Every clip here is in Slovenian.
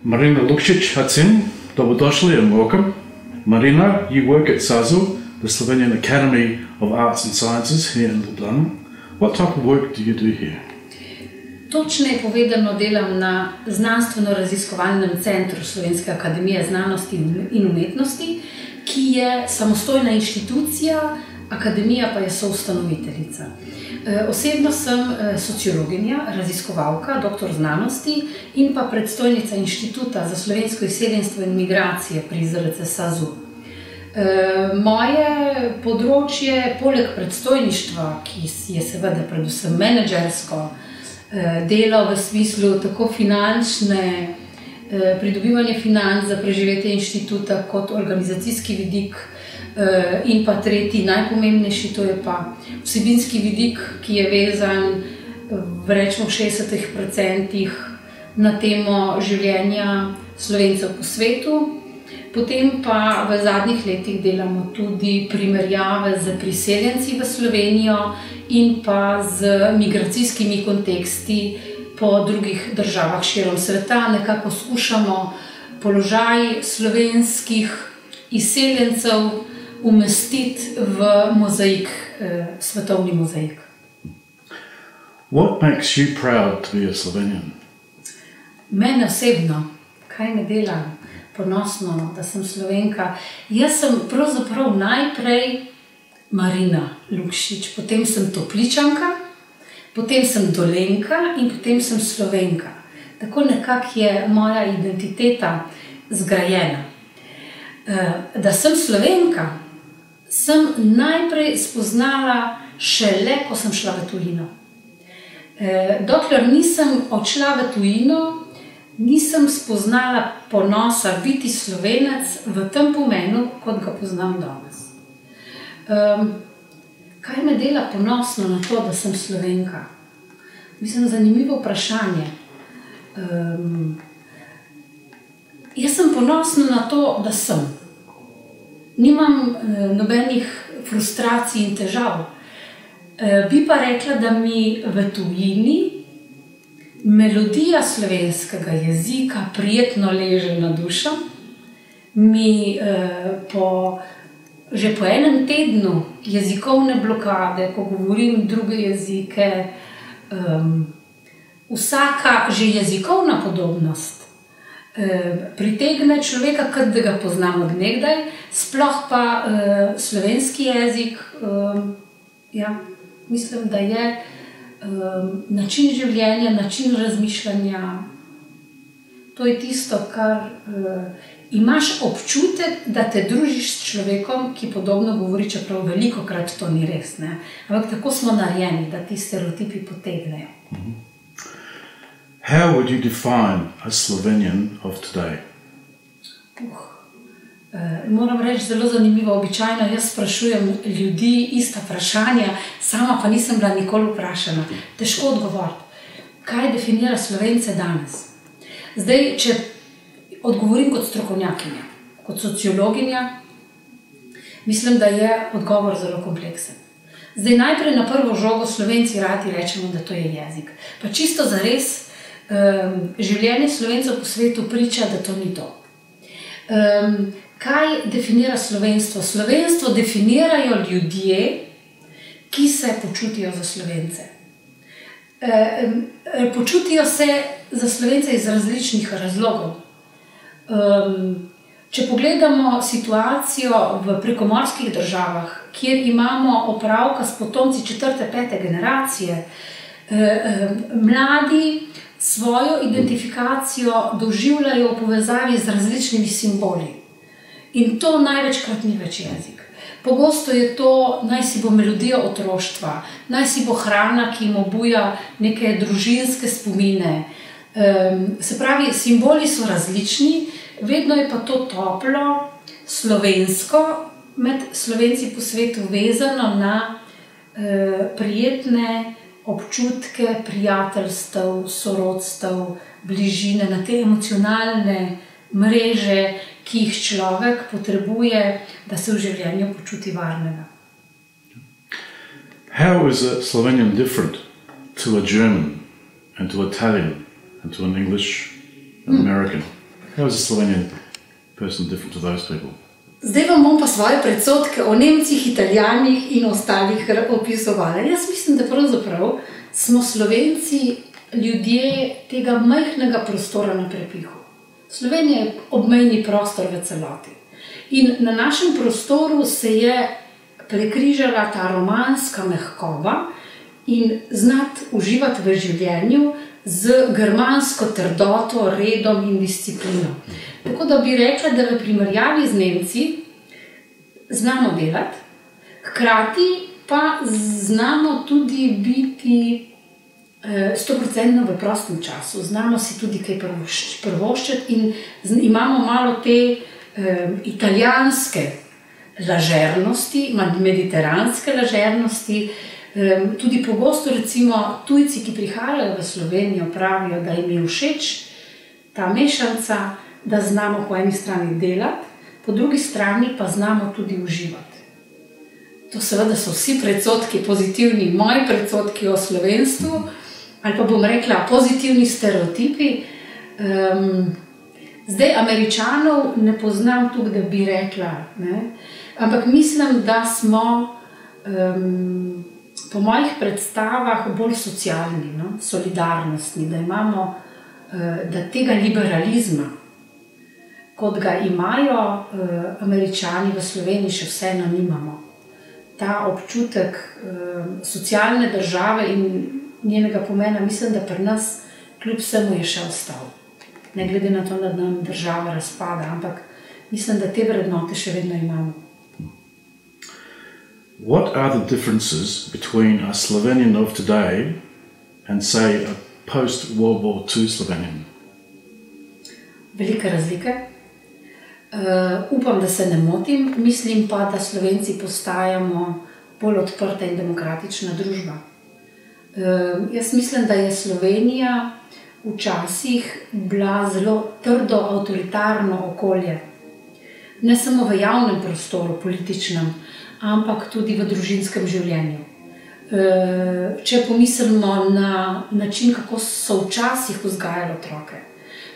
Marina Lukšić-Hacin, dobrodošli and welcome. Marina, you work at SAZU, the Slovenian Academy of Arts and Sciences here in Ljubljana. What type of work do you do here? Točneje povedano delam na znanstveno-raziskovalnem centru Slovenske akademije znanosti in umetnosti, ki je samostojna inštitucija, akademija pa je soustanoviteljica. Osebno sem sociologinja, raziskovalka, doktor znanosti in pa predstojnica Inštituta za slovensko izseljenstvo in migracije pri ZRC SAZU. Moje področje, poleg predstojništva, ki je seveda predvsem menedžersko, delo v smislu tako finančne, pridobivanje financ za preživetje inštituta kot organizacijski vidik in pa tretji, najpomembnejši, to je pa vsebinski vidik, ki je vezan v rečemo 60% na temo življenja Slovencev po svetu. Potem pa v zadnjih letih delamo tudi primerjave z priseljenci v Slovenijo in pa z migracijskimi konteksti po drugih državah širom sveta. Nekako skušamo položaj slovenskih izseljencev umestiti v mozaik, svetovni mozaik. What makes you proud to be a Slovenian? Mene osebno, kaj me dela ponosno, da sem Slovenka? Jaz sem pravzaprav najprej Marina Lukšić, potem sem Topličanka, potem sem Dolenjka in potem sem Slovenka. Tako nekako je moja identiteta zgrajena. Da sem Slovenka, sem najprej spoznala šele, ko sem šla v tujino. Dokler nisem odšla v tujino, nisem spoznala ponosa biti Slovenec v tem pomenu, kot ga poznam danes. Kaj me dela ponosno na to, da sem Slovenka? Mislim, zanimivo vprašanje. Jaz sem ponosna na to, da sem. Nimam nobenih frustracij in težav. Bi pa rekla, da mi v tujini melodija slovenskega jezika prijetno leže na dušo. Mi že po enem tednu jezikovne blokade, ko govorim druge jezike, vsaka že jezikovna podobnost pritegne človeka, kot da ga poznam od nekdaj, sploh pa slovenski jezik, mislim, da je način življenja, način razmišljanja. To je tisto, kar imaš občutek, da te družiš s človekom, ki podobno govori, čeprav velikokrat to ni res. Ampak tako smo narejeni, da ti stereotipi potegnejo. How would you define a Slovenian of today? Moram reči, zelo zanimivo. Običajno jaz sprašujem ljudi ista vprašanja, sama pa nisem bila nikoli vprašana. Težko odgovoriti. Kaj definira Slovence danes? Zdaj, če odgovorim kot strokovnjakinja, kot sociologinja, mislim, da je odgovor zelo kompleksen. Zdaj, najprej na prvo žogo Slovenci radi rečemo, da to je jezik. Pa čisto zares življenje Slovencev po svetu priča, da to ni to. Kaj definira slovenstvo? Slovenstvo definirajo ljudje, ki se počutijo za Slovence. Počutijo se za Slovence iz različnih razlogov. Če pogledamo situacijo v prekomorskih državah, kjer imamo opravka s potomci 4., 5. generacije, mladi svojo identifikacijo doživljajo v povezavi z različnimi simboli. In to največkrat ni več jezik. Pogosto je to, naj si bo melodija otroštva, naj si bo hrana, ki jim obuja neke družinske spomine. Se pravi, simboli so različni, vedno je pa to toplo, slovensko, med Slovenci po svetu vezano na prijetne občutke, prijateljstev, sorodstev, bližine, na te emocionalne mreže, ki jih človek potrebuje, da se v življenju počuti varnega. How is a Slovenian different to a German and to Italian and to an English and American? How is a Slovenian person different to those people? Zdaj vam bom pa svoje predsodke o Nemcih, Italijanih in ostalih opisovala. Jaz mislim, da pravzaprav smo Slovenci ljudje tega majhnega prostora na prepihu. Slovenija je obmejni prostor v celoti. In na našem prostoru se je prekrižala ta romanska mehkoba in znati uživati v življenju z germansko trdoto, redom in disciplino. Tako da bi rekla, da v primerjavi z Nemci znamo delati, hkrati pa znamo tudi biti 100% v prostem času. Znamo si tudi kaj privoščiti in imamo malo te italijanske ležernosti, mediteranske ležernosti. Tudi pogosto recimo tujci, ki prihajajo v Slovenijo, pravijo, da jim je všeč ta mešanca, da znamo po eni strani delati, po drugi strani pa znamo tudi uživati. To seveda so vsi predsodki pozitivni, moji predsodki o slovenstvu, ali pa bom rekla pozitivni stereotipi. Zdaj Američanov ne poznam tukaj, da bi rekla, ne? Ampak mislim, da smo po mojih predstavah bolj socialni, no? Solidarnostni, da imamo da tega liberalizma, kot ga imajo Američani v Sloveniji, še vseeno nimamo. Ta občutek socialne države in njenega pomena, mislim, da pri nas kljub vsemu je še ostal. Ne glede na to, da nam država razpada, ampak mislim, da te vrednote še vedno imamo. What are the differences between a Slovenian of today and, say, a post-World War II Slovenian? Velike razlike. Upam, da se ne motim. Mislim pa, da Slovenci postajamo bolj odprta in demokratična družba. Jaz mislim, da je Slovenija včasih bila zelo trdo avtoritarno okolje. Ne samo v javnem prostoru, političnem, ampak tudi v družinskem življenju. Če pomislimo na način, kako so včasih vzgajali otroke,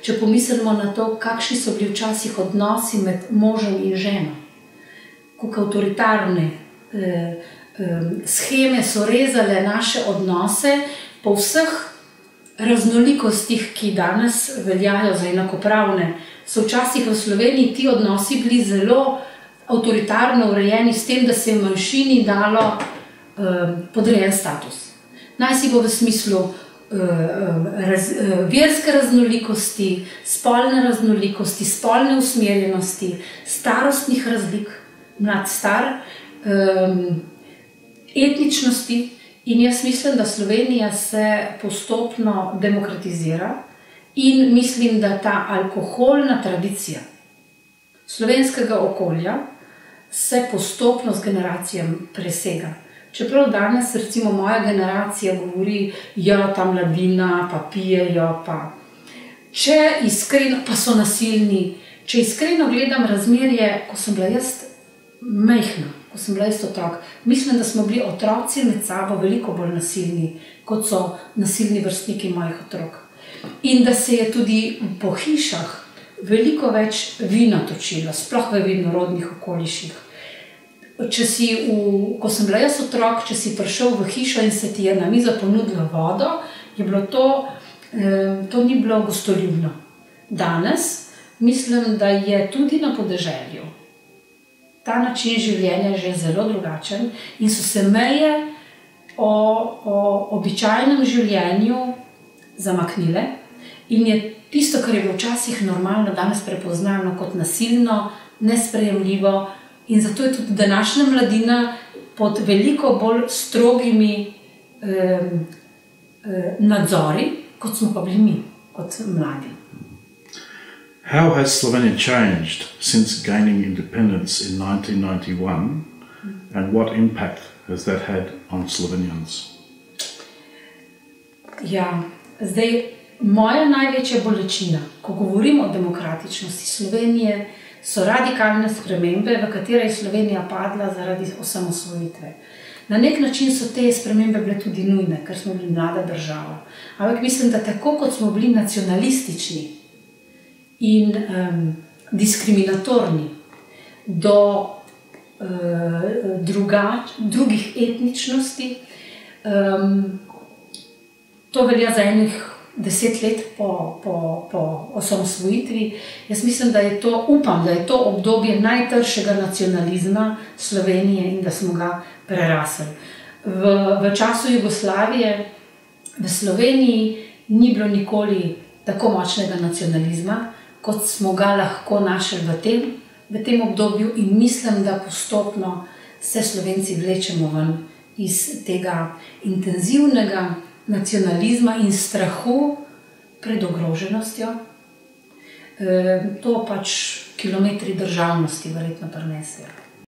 če pomislimo na to, kakšni so bili včasih odnosi med možem in ženo, kako avtoritarne sheme so rezale naše odnose po vseh raznolikostih, ki danes veljajo za enakopravne, so včasih v Sloveniji ti odnosi bili zelo avtoritarno urejeni s tem, da se je manjšini dalo podrejen status. Naj si bo v smislu verske raznolikosti, spolne raznolikosti, spolne usmerjenosti, starostnih razlik, mlad-star, etničnosti. In jaz mislim, da Slovenija se postopno demokratizira in mislim, da ta alkoholna tradicija slovenskega okolja se postopno z generacijami presega. Čeprav danes recimo moja generacija govori, ja, ta mladina, pa pijejo, pa če iskreno, pa so nasilni. Če iskreno gledam razmerje, ko sem bila jaz majhna, ko sem bila jaz otrok, mislim, da smo bili otroci med sabo veliko bolj nasilni, kot so nasilni vrstniki mojih otrok. In da se je tudi po hišah veliko več vina točilo, sploh v vinorodnih okoliših. Ko sem bila jaz otrok, če si prišel v hišo in se ti je na mizo ponudilo vodo, je bilo to ni bilo gostoljubno. Danes mislim, da je tudi na podeželju ta način življenja že zelo drugačen in so se meje o običajnem življenju zamaknile in je tisto, kar je bilo včasih normalno, danes prepoznano kot nasilno, nesprejemljivo. In zato je tudi današnja mladina pod veliko bolj strogimi nadzori, kot smo pa bili mi, kot mladi. How has Slovenia changed since gaining independence in 1991 and what impact has that had on Slovenians? Ja, zdaj, moja največja bolečina, ko govorimo o demokratičnosti Slovenije, so radikalne spremembe, v katere je Slovenija padla zaradi osamosvojitve. Na nek način so te spremembe bile tudi nujne, ker smo bili mlada država. Ampak mislim, da tako kot smo bili nacionalistični in diskriminatorni do drugih etničnosti. To velja za enih 10 let po osamosvojitvi. Jaz mislim, da je to, upam, da je to obdobje najtršega nacionalizma Slovenije in da smo ga prerasli. V času Jugoslavije v Sloveniji ni bilo nikoli tako močnega nacionalizma, kot smo ga lahko našli v tem obdobju, in mislim, da postopno se Slovenci vlečemo ven iz tega intenzivnega nacionalizma in strahu pred ogroženostjo. To pač kilometri državnosti verjetno prinesejo.